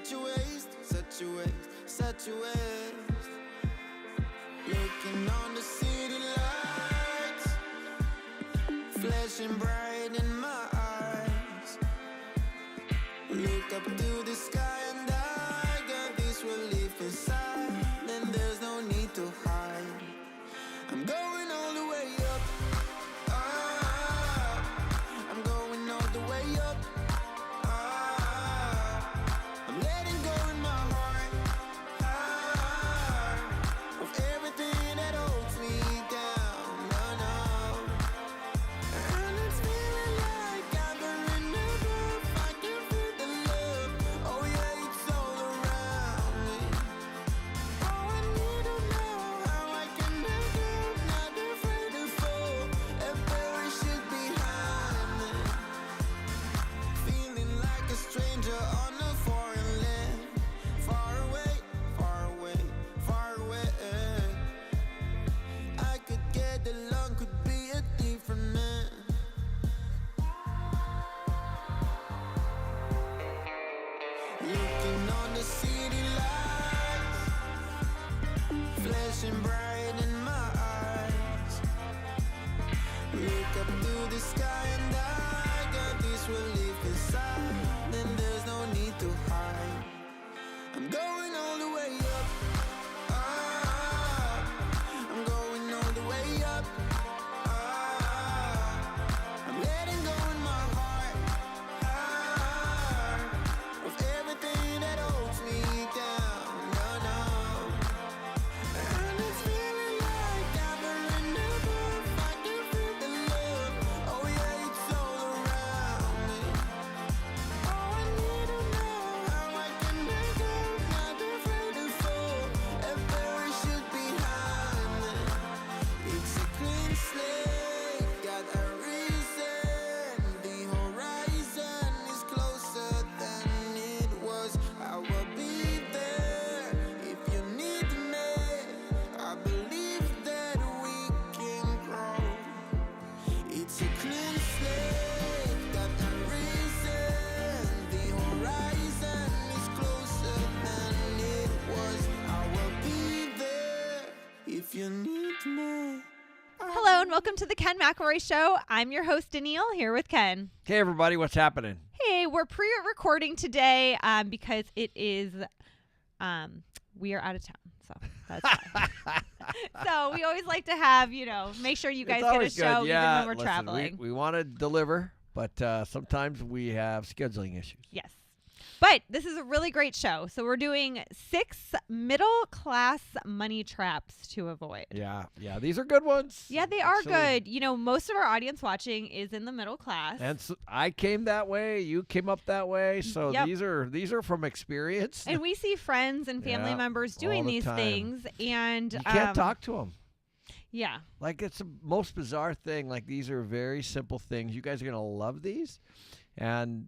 such a waste, such a waste, such a waste. Looking on the city lights, flashing bright in my eyes. Look up to the sky and I got this relief inside. Then there's no need to hide. I'm going all the way up. I'm going all the way up. I'm letting go in my heart of everything that holds me down. No, no. And it's feeling like I'm in the groove. I can feel the love. Oh yeah, it's all around me. Oh, I need to know how I can make it. Not afraid to fall and perish it behind me. Feeling like a stranger on a foreign land. Far away, far away, far away. I could get along, could be a different man. Looking on the city lights, flashing bright in my eyes. Look up to the sky and I got this relief inside. Then there's no need to hide. I'm going all the way up. I'm going all the way up. I'm letting go in my heart of everything that holds me down. No, no. And it's feeling like I'm in the groove. I can feel the love. Oh yeah, it's all around me. Oh, I need to know how I can make it. Not afraid to fall and perish it behind me. It's a clean slate, got a reason. The horizon is closer than it was. I will be there if you need me. I believe that we can grow. It's a clean slate, got a reason. The horizon is closer than it was. I will be there if you need me. Hello and welcome to the Ken McElroy Show. I'm your host, Danille, here with Ken. Hey, everybody, what's happening? Hey, we're pre-recording today because it is, we are out of town, so that's fine. So we always like to have, make sure you guys It's get a always show good. even when we're listen, traveling. We want to deliver, but sometimes we have scheduling issues. Yes. But this is a really great show. So we're doing 6 middle-class money traps to avoid. Yeah, these are good ones. Yeah, they are Actually. good. Most of our audience watching is in the middle class. And so I came that way. You came up that way. So Yep. these are from experience. And we see friends and family Yeah, members all doing the these time. things. And You can't talk to them. Yeah. Like, it's the most bizarre thing. Like, these are very simple things. You guys are going to love these. And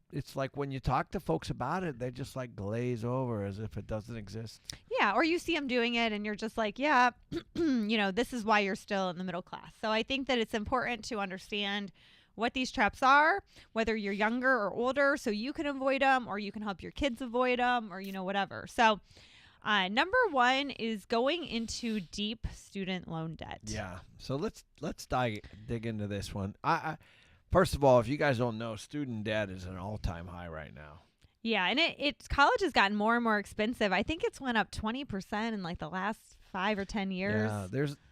it's like when you talk to folks about it, they just like glaze over as if it doesn't exist. Yeah. Or you see them doing it and you're just like, yeah, this is why you're still in the middle class. So I think that it's important to understand what these traps are, whether you're younger or older, so you can avoid them or you can help your kids avoid them or, whatever. So number 1 is going into deep student loan debt. Yeah. So let's dig into this one. I first of all, if you guys don't know, student debt is an all-time high right now. Yeah, and college has gotten more and more expensive. I think it's went up 20% in like the last 5 or 10 years.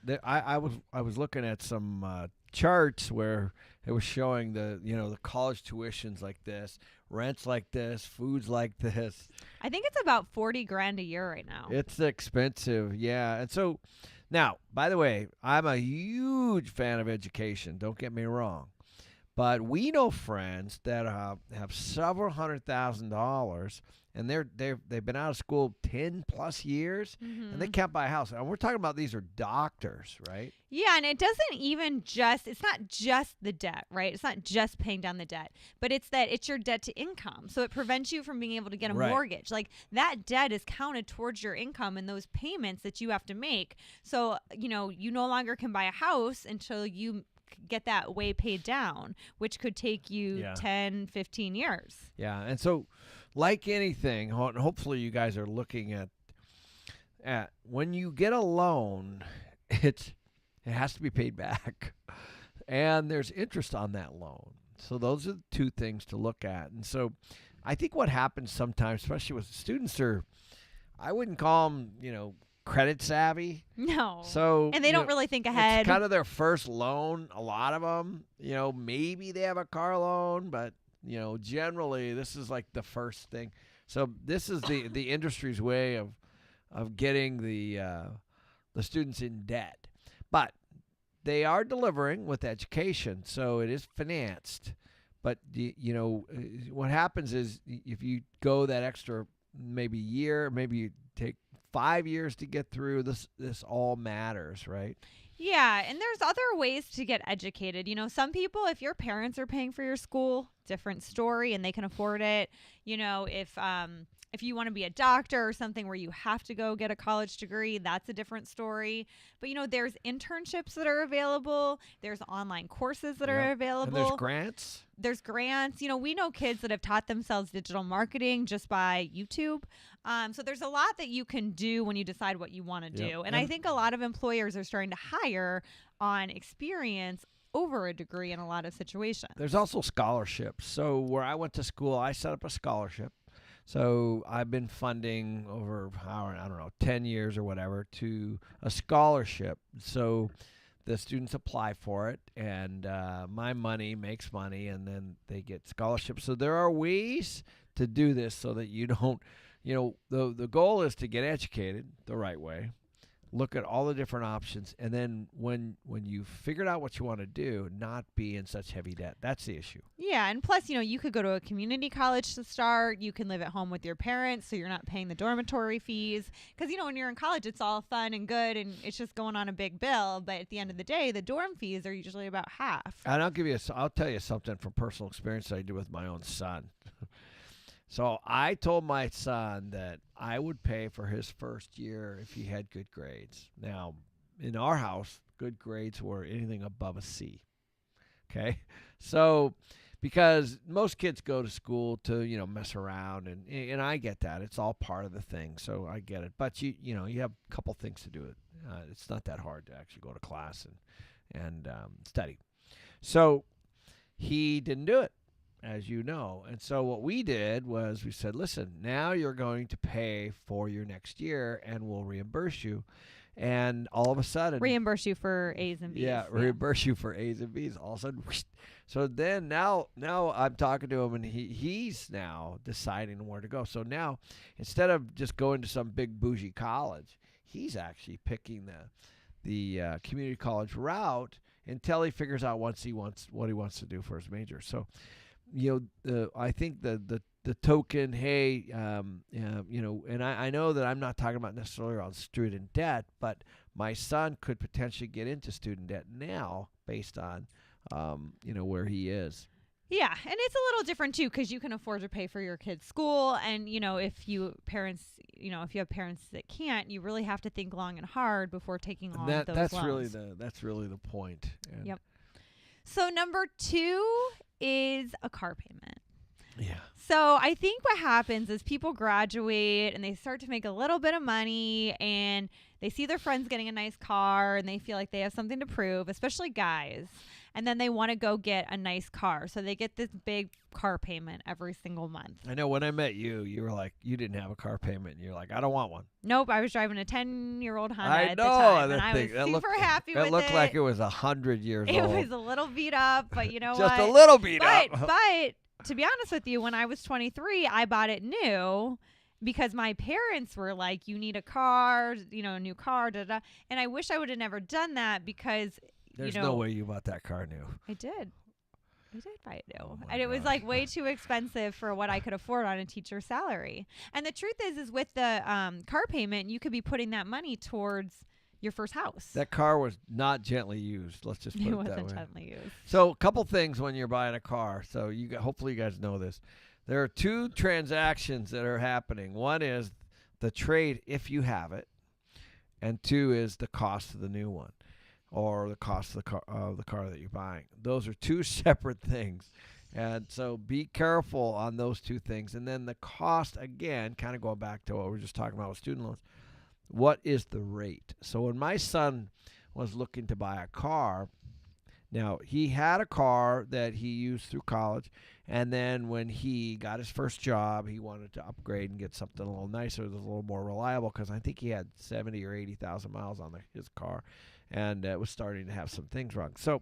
Yeah, I was looking at some charts where it was showing the college tuitions like this, rents like this, foods like this. I think it's about 40 grand a year right now. It's expensive, yeah. And so now, by the way, I'm a huge fan of education. Don't get me wrong. But we know friends that have several $100,000, and they've been out of school 10 plus years, and they can't buy a house. And we're talking about these are doctors, right? Yeah, and it doesn't even it's not just the debt, right? It's not just paying down the debt, but it's your debt to income. So it prevents you from being able to get a Right. mortgage. Like that debt is counted towards your income and those payments that you have to make. So, you no longer can buy a house until you get that way paid down, which could take you Yeah. 10, 15 years. Yeah, and so like anything, hopefully you guys are looking at when you get a loan, it has to be paid back, and there's interest on that loan. So those are the two things to look at. And so I think what happens sometimes, especially with students, I wouldn't call them, credit savvy. No. So And they don't really think ahead. It's kind of their first loan. A lot of them, maybe they have a car loan, but generally this is like the first thing. So this is the industry's way of getting the students in debt, but they are delivering with education, so it is financed. But what happens is if you go that extra maybe year, maybe you take 5 years to get through this all matters, right? Yeah, and there's other ways to get educated. Some people, if your parents are paying for your school, different story, and they can afford it. If you want to be a doctor or something where you have to go get a college degree, that's a different story. But, there's internships that are available. There's online courses that are available. And there's grants. There's grants. We know kids that have taught themselves digital marketing just by YouTube. So there's a lot that you can do when you decide what you want to do. And I think a lot of employers are starting to hire on experience over a degree in a lot of situations. There's also scholarships. So where I went to school, I set up a scholarship. So I've been funding over, 10 years or whatever to a scholarship. So the students apply for it, and my money makes money, and then they get scholarships. So there are ways to do this so that you don't, the goal is to get educated the right way, look at all the different options, and then when you figured out what you want to do, not be in such heavy debt. That's the issue. Yeah, and plus, you could go to a community college to start. You can live at home with your parents, so you're not paying the dormitory fees. Because, when you're in college, it's all fun and good, and it's just going on a big bill. But at the end of the day, the dorm fees are usually about half. And I'll tell you something from personal experience that I did with my own son. So I told my son that I would pay for his first year if he had good grades. Now, in our house, good grades were anything above a C. Okay? So, because most kids go to school to, mess around, and I get that. It's all part of the thing, so I get it. But, you have a couple things to do. It's not that hard to actually go to class and study. So he didn't do it, as you know. And so what we did was we said, listen, now you're going to pay for your next year, and we'll reimburse you. And all of a sudden, reimburse you for A's and B's. Yeah, reimburse you for A's and B's. All of a sudden, whoosh. So then now I'm talking to him, and he's now deciding where to go. So now, instead of just going to some big bougie college, he's actually picking the community college route until he figures out what he wants to do for his major. So, I think the token, hey, and I know that I'm not talking about necessarily on student debt, but my son could potentially get into student debt now based on, where he is. Yeah, and it's a little different too because you can afford to pay for your kid's school, and if you have parents that can't, you really have to think long and hard before taking on those that's loans. That's really the point. And Yep. So number 2 is a car payment. Yeah. So I think what happens is people graduate and they start to make a little bit of money, and they see their friends getting a nice car, and they feel like they have something to prove, especially guys. And then they want to go get a nice car. So they get this big car payment every single month. I know when I met you, you were like, you didn't have a car payment. And you're like, I don't want one. Nope, I was driving a 10-year-old Honda I at know, the time, and that I thing, was super happy with it. It looked like it was 100 years It old. was a little beat up, but you know Just what? a little beat up. But to be honest with you, when I was 23, I bought it new because my parents were like, you need a car, a new car, da da. And I wish I would have never done that because There's no way you bought that car new. I did buy it new. Oh my And it was gosh. like way too expensive for what I could afford on a teacher's salary. And the truth is with the car payment, you could be putting that money towards your first house. That car was not gently used. Let's just put It it that wasn't way. gently used. So a couple things when you're buying a car. So hopefully you guys know this. There are 2 transactions that are happening. One is the trade if you have it, and 2 is the cost of the new one. or the cost of the car that you're buying. Those are two separate things. And so be careful on those two things. And then the cost, again, kind of going back to what we were just talking about with student loans, what is the rate? So when my son was looking to buy a car, now he had a car that he used through college, and then when he got his first job, he wanted to upgrade and get something a little nicer, that was a little more reliable, because I think he had 70 or 80,000 miles on his car, and it was starting to have some things wrong. So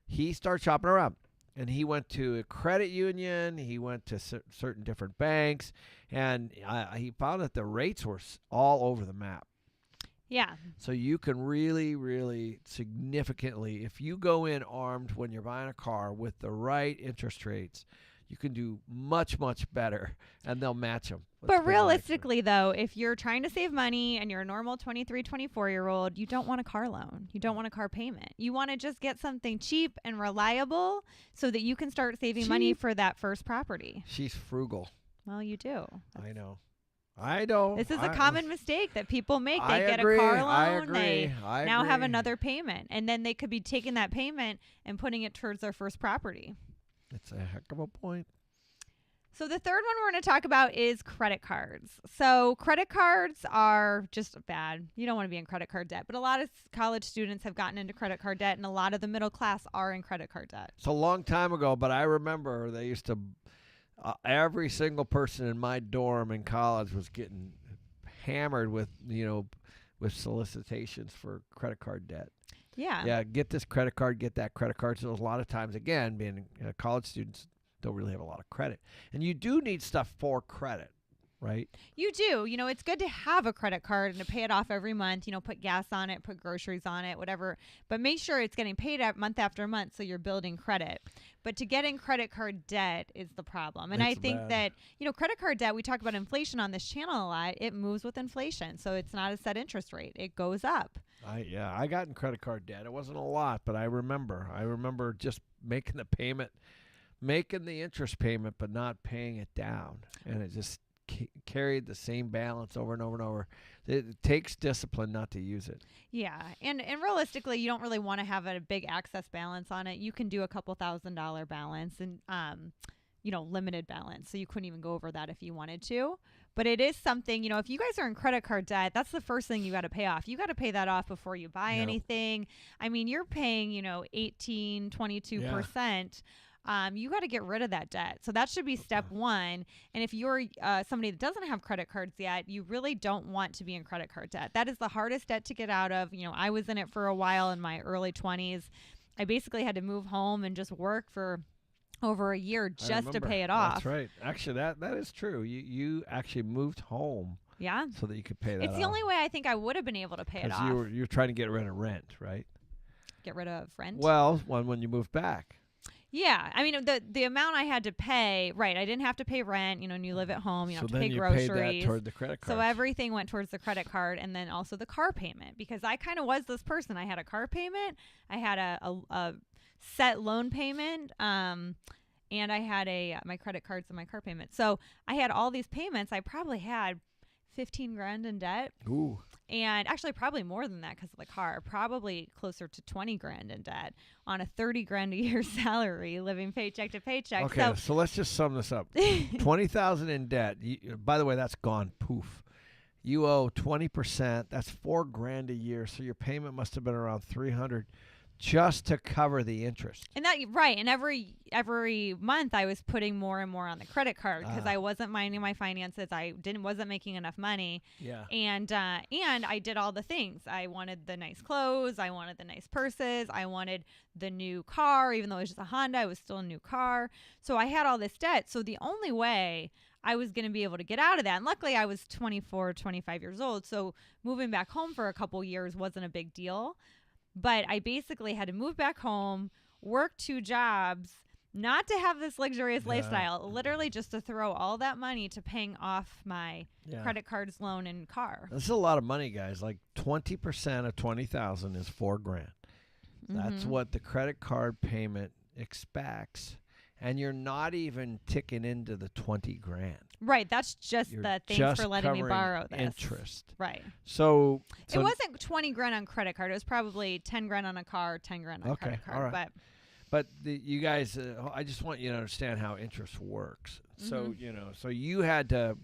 he started shopping around. And he went to a credit union. He went to certain different banks, and he found that the rates were all over the map. Yeah. So you can really, really significantly, if you go in armed when you're buying a car with the right interest rates, you can do much, much better, and they'll match them. But realistically, though, if you're trying to save money and you're a normal 23, 24-year-old, you don't want a car loan. You don't want a car payment. You want to just get something cheap and reliable so that you can start saving money for that first property. She's frugal. Well, you do. I know. I know. This is a common mistake that people make. They get agree, a car loan. I agree. They I now agree. have another payment. And then they could be taking that payment and putting it towards their first property. It's a heck of a point. So the third one we're going to talk about is credit cards. So credit cards are just bad. You don't want to be in credit card debt. But a lot of college students have gotten into credit card debt, and a lot of the middle class are in credit card debt. It's a long time ago, but I remember they used to, every single person in my dorm in college was getting hammered with, with solicitations for credit card debt. Yeah. Yeah, get this credit card, get that credit card. So a lot of times, again, being college students don't really have a lot of credit. And you do need stuff for credit, right? You do. It's good to have a credit card and to pay it off every month. Put gas on it, put groceries on it, whatever. But make sure it's getting paid out month after month so you're building credit. But to get in credit card debt is the problem. And I think that, credit card debt, we talk about inflation on this channel a lot. It moves with inflation. So it's not a set interest rate. It goes up. I got in credit card debt. It wasn't a lot, but I remember just making the payment, making the interest payment, but not paying it down. And it just carried the same balance over and over and over. It takes discipline not to use it. Yeah. And realistically, you don't really want to have a big access balance on it. You can do a couple $1,000 balance and, limited balance. So you couldn't even go over that if you wanted to. But it is something, if you guys are in credit card debt, that's the first thing you got to pay off. You got to pay that off before you buy anything. I mean, you're paying, 18, 22%. You got to get rid of that debt. So that should be step one. And if you're somebody that doesn't have credit cards yet, you really don't want to be in credit card debt. That is the hardest debt to get out of. I was in it for a while in my early 20s. I basically had to move home and just work for over a year just to pay it off. That's right. Actually, that is true. You actually moved home. Yeah. So that you could pay that It's the only way I think I would have been able to pay it off. You're trying to get rid of rent, right? Get rid of rent? Well, when you moved back. Yeah. I mean, the amount I had to pay, right, I didn't have to pay rent. And you live at home. You don't have to pay groceries. So then you paid that toward the credit card. So everything went towards the credit card and then also the car payment because I kind of was this person. I had a car payment. I had a set loan payment. And I had my credit cards and my car payment. So I had all these payments. I probably had 15 grand in debt. Ooh. And actually probably more than that because of the car. Probably closer to 20 grand in debt on a 30 grand a year salary, living paycheck to paycheck. Okay, so let's just sum this up. 20,000 in debt. By the way, that's gone poof. You owe 20%. That's $4 grand a year. So your payment must have been around 300 just to cover the interest. And that right, and every month I was putting more and more on the credit card because I wasn't minding my finances. I wasn't making enough money. Yeah. And I did all the things. I wanted the nice clothes. I wanted the nice purses. I wanted the new car, even though it was just a Honda. It was still a new car. So I had all this debt. So the only way I was going to be able to get out of that. And luckily I was 24, 25 years old. So moving back home for a couple years wasn't a big deal. But I basically had to move back home, work 2 jobs, not to have this luxurious lifestyle, literally just to throw all that money to paying off my credit cards, loan, and car. This is a lot of money, guys. Like 20% of 20,000 is $4 grand. That's what the credit card payment expects. and you're not even ticking into the 20 grand. Right. That's just You're the thanks just for letting me covering borrow this. interest. Right. So It wasn't 20 grand on credit card. It was probably 10 grand on a car, 10 grand on credit card. All right. But you guys, I just want you to understand how interest works. So so you had to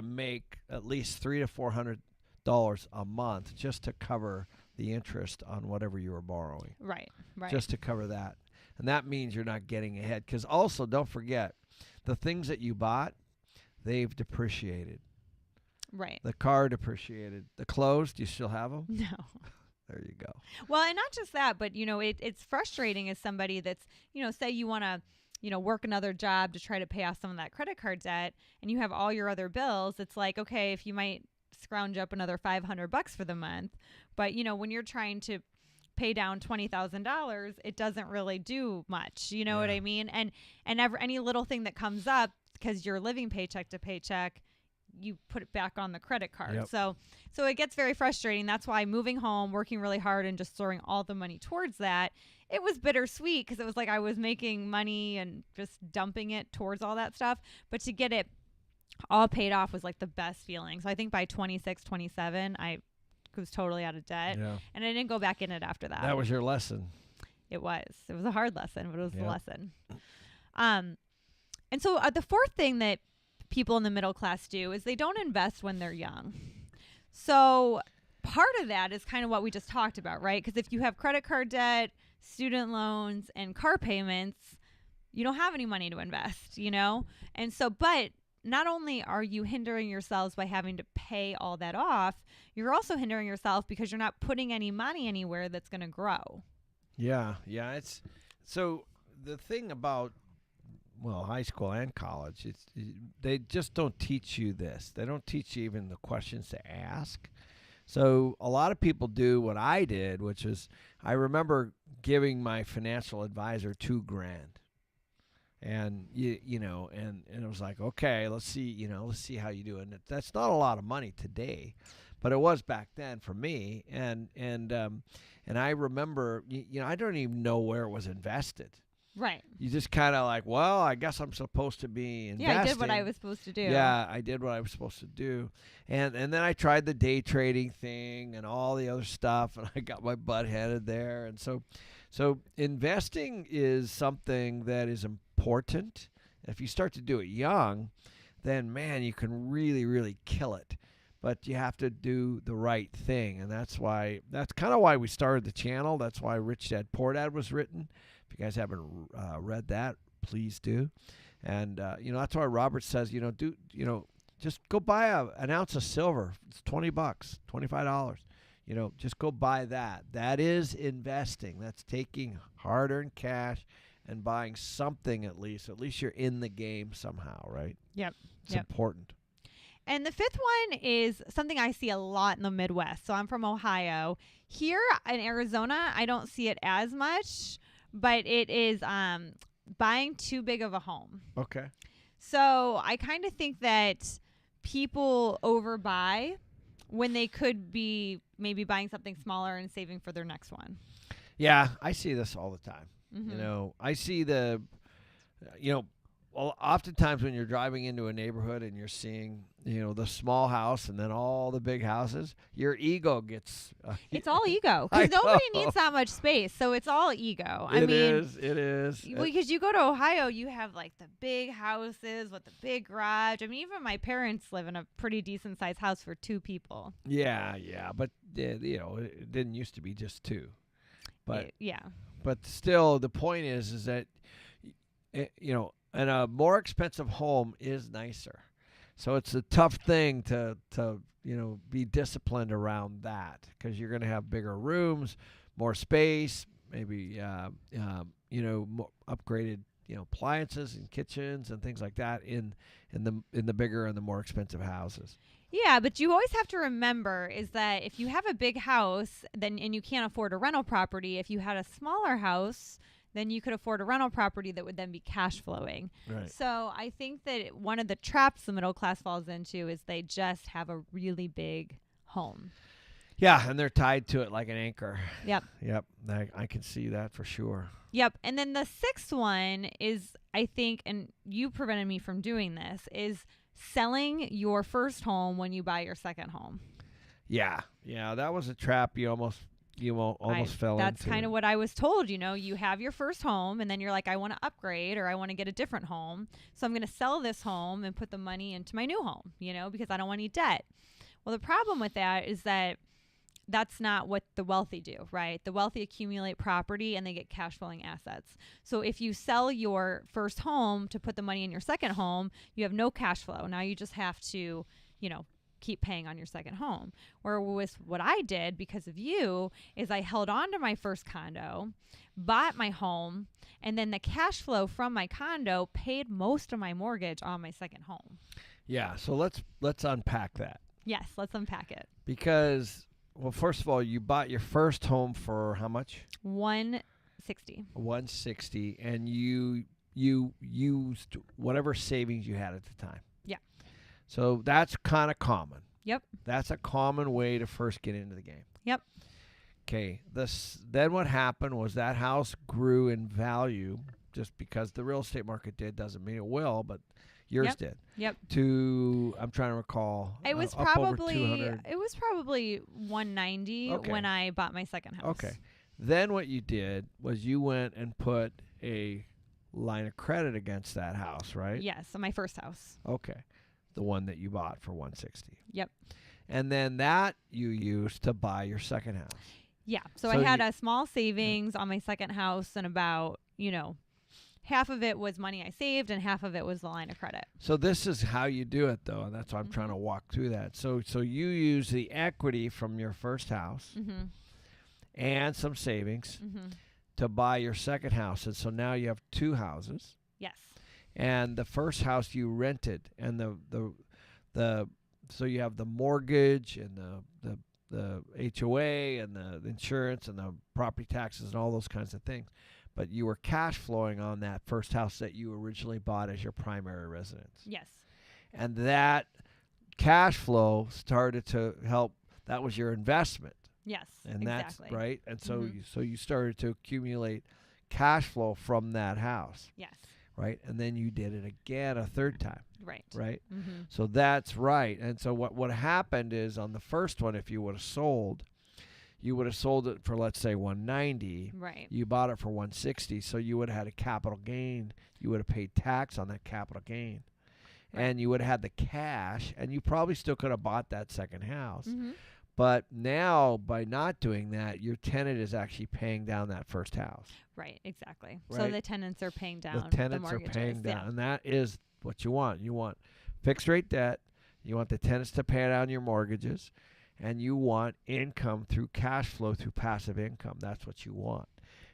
make at least $300 to $400 a month just to cover the interest on whatever you were borrowing. Right. Just to cover that, and that means you're not getting ahead. Because also, don't forget, the things that you bought, they've depreciated. Right. The car depreciated. The clothes, do you still have them? No. There you go. Well, and not just that, but, it's frustrating as somebody that's, say you want to, work another job to try to pay off some of that credit card debt and you have all your other bills. It's like, okay, if you might scrounge up another $500 for the month, but, when you're trying to pay down $20,000, it doesn't really do much. You know what I mean? And any little thing that comes up because you're living paycheck to paycheck, you put it back on the credit card. Yep. So it gets very frustrating. That's why moving home, working really hard and just throwing all the money towards that, it was bittersweet because it was like I was making money and just dumping it towards all that stuff. But to get it all paid off was like the best feeling. So I think by 26, 27, I was totally out of debt. Yeah. And I didn't go back in it after that. That was your lesson. It was. It was a hard lesson, but it was the Yep. lesson. And so the fourth thing that people in the middle class do is they don't invest when they're young. So part of that is kind of what we just talked about, right? Because if you have credit card debt, student loans, and car payments, you don't have any money to invest, And so, but not only are you hindering yourselves by having to pay all that off, you're also hindering yourself because you're not putting any money anywhere that's going to grow. Yeah. It's so the thing about high school and college, they just don't teach you this. They don't teach you even the questions to ask. So a lot of people do what I did, which is I remember giving my financial advisor $2,000. And and it was like, okay, let's see how you do. And that's not a lot of money today, but it was back then for me. And I remember, I don't even know where it was invested. Right. You just kind of like, well, I guess I'm supposed to be investing. Yeah, I did what I was supposed to do. Yeah, I did what I was supposed to do. And then I tried the day trading thing and all the other stuff, and I got my butt headed there. And so investing is something that is important. If you start to do it young, then, man, you can really, really kill it. But you have to do the right thing. And that's kind of why we started the channel. That's why Rich Dad Poor Dad was written. If you guys haven't read that, please do. And that's why Robert says, just go buy an ounce of silver. It's $20, $25. Just go buy that. That is investing. That's taking hard-earned cash and buying something at least. At least you're in the game somehow, right? Yep. It's important. And the fifth one is something I see a lot in the Midwest. So I'm from Ohio. Here in Arizona, I don't see it as much, but it is buying too big of a home. Okay. So I kind of think that people overbuy when they could be maybe buying something smaller and saving for their next one. Yeah, I see this all the time. Mm-hmm. I see oftentimes when you're driving into a neighborhood and you're seeing, the small house and then all the big houses, your ego gets... it's all ego because nobody needs that much space. So it's all ego. It is. Because you go to Ohio, you have like the big houses with the big garage. I mean, even my parents live in a pretty decent sized house for two people. Yeah. But, it didn't used to be just two. But yeah. But still, the point is that, and a more expensive home is nicer. So it's a tough thing to be disciplined around that because you're going to have bigger rooms, more space, maybe, more upgraded, appliances and kitchens and things like that in the bigger and the more expensive houses. Yeah, but you always have to remember is that if you have a big house and you can't afford a rental property, if you had a smaller house, then you could afford a rental property that would then be cash flowing. Right. So I think that one of the traps the middle class falls into is they just have a really big home. Yeah, and they're tied to it like an anchor. Yep. I can see that for sure. Yep. And then the sixth one is I think, and you prevented me from doing this, is selling your first home when you buy your second home. Yeah, that was a trap you almost fell That's into. kind of what I was told. You have your first home and then you're like, I want to upgrade or I want to get a different home. So I'm going to sell this home and put the money into my new home, because I don't want any debt. Well, the problem with that is that that's not what the wealthy do, right? The wealthy accumulate property and they get cash flowing assets. So if you sell your first home to put the money in your second home, you have no cash flow. Now you just have to, keep paying on your second home. Whereas what I did because of you is I held on to my first condo, bought my home, and then the cash flow from my condo paid most of my mortgage on my second home. Yeah, so let's unpack that. Yes, let's unpack it. Because, well, first of all, you bought your first home for how much? $160. $160, and you used whatever savings you had at the time. Yeah. So that's kind of common. Yep. That's a common way to first get into the game. Yep. Okay. Then what happened was that house grew in value just because the real estate market did. Doesn't mean it will, but yours did. Yep. I'm trying to recall. It was up over 200. it was probably 190 when I bought my second house. Okay. Then what you did was you went and put a line of credit against that house, right? Yes, so my first house. Okay. The one that you bought for 160. Yep. And then that you used to buy your second house. Yeah. So I had a small savings on my second house, and about, half of it was money I saved and half of it was the line of credit. So this is how you do it, though, and that's why I'm trying to walk through that. So you use the equity from your first house and some savings to buy your second house. And so now you have two houses. Yes. And the first house you rented, and so you have the mortgage and the HOA and the insurance and the property taxes and all those kinds of things. But you were cash flowing on that first house that you originally bought as your primary residence. Yes. And that cash flow started to help. That was your investment. Yes. And exactly. that's right. And so you started to accumulate cash flow from that house. Yes. Right. And then you did it again a third time. Right. Right. So that's right. And so what happened is on the first one, if you would have sold, you would have sold it for, let's say, 190. Right. You bought it for 160. So you would have had a capital gain. You would have paid tax on that capital gain. Right. And you would have had the cash, and you probably still could have bought that second house. But now, by not doing that, your tenant is actually paying down that first house. Right, exactly. Right? So the tenants are paying down the tenants the are paying down. Yeah. And that is what you want. You want fixed rate debt. You want the tenants to pay down your mortgages. And you want income through cash flow, through passive income. That's what you want.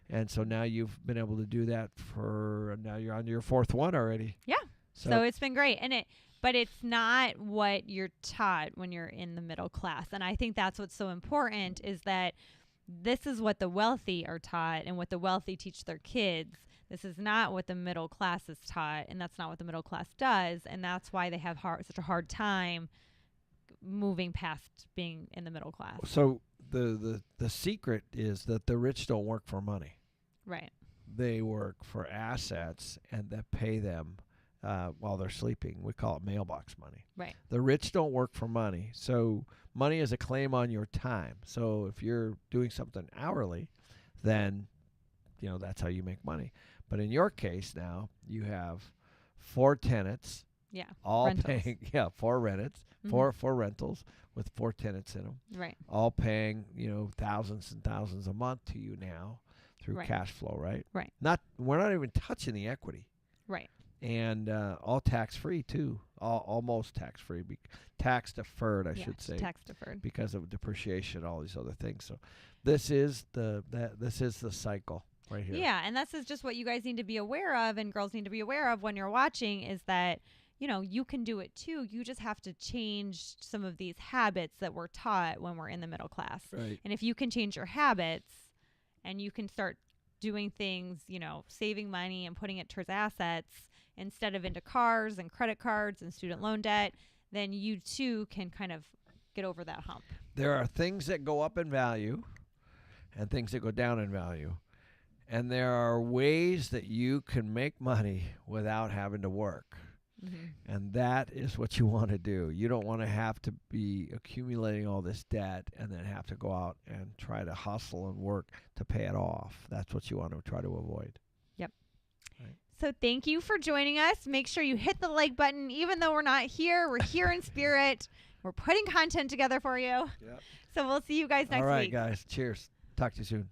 And so now you've been able to do that now you're on your fourth one already. Yeah. So it's been great. But it's not what you're taught when you're in the middle class. And I think that's what's so important, is that this is what the wealthy are taught and what the wealthy teach their kids. This is not what the middle class is taught, and that's not what the middle class does. And that's why they have such a hard time moving past being in the middle class. So the secret is that the rich don't work for money. Right. They work for assets, and that pay them while they're sleeping. We call it mailbox money. Right. The rich don't work for money. So money is a claim on your time. So if you're doing something hourly, then that's how you make money. But in your case now, you have 4 tenants. Yeah. All rentals. paying 4 rentals, four rentals with 4 tenants in them. Right. All paying, thousands and thousands a month to you now through cash flow, right? Right. We're not even touching the equity. Right. And all tax-free, too. Almost tax-free. Tax deferred, I should say. Tax deferred. Because of depreciation, all these other things. So this is the cycle right here. Yeah, and this is just what you guys need to be aware of, and girls need to be aware of when you're watching, is that, you can do it too. You just have to change some of these habits that we're taught when we're in the middle class. Right. And if you can change your habits and you can start doing things, saving money and putting it towards assets instead of into cars and credit cards and student loan debt, then you too can kind of get over that hump. There are things that go up in value and things that go down in value. And there are ways that you can make money without having to work. Mm-hmm. And that is what you want to do. You don't want to have to be accumulating all this debt and then have to go out and try to hustle and work to pay it off. That's what you want to try to avoid. Yep. Right. So thank you for joining us. Make sure you hit the like button. Even though we're not here, we're here in spirit. We're putting content together for you. Yep. So we'll see you guys next week. All right, guys. Cheers. Talk to you soon.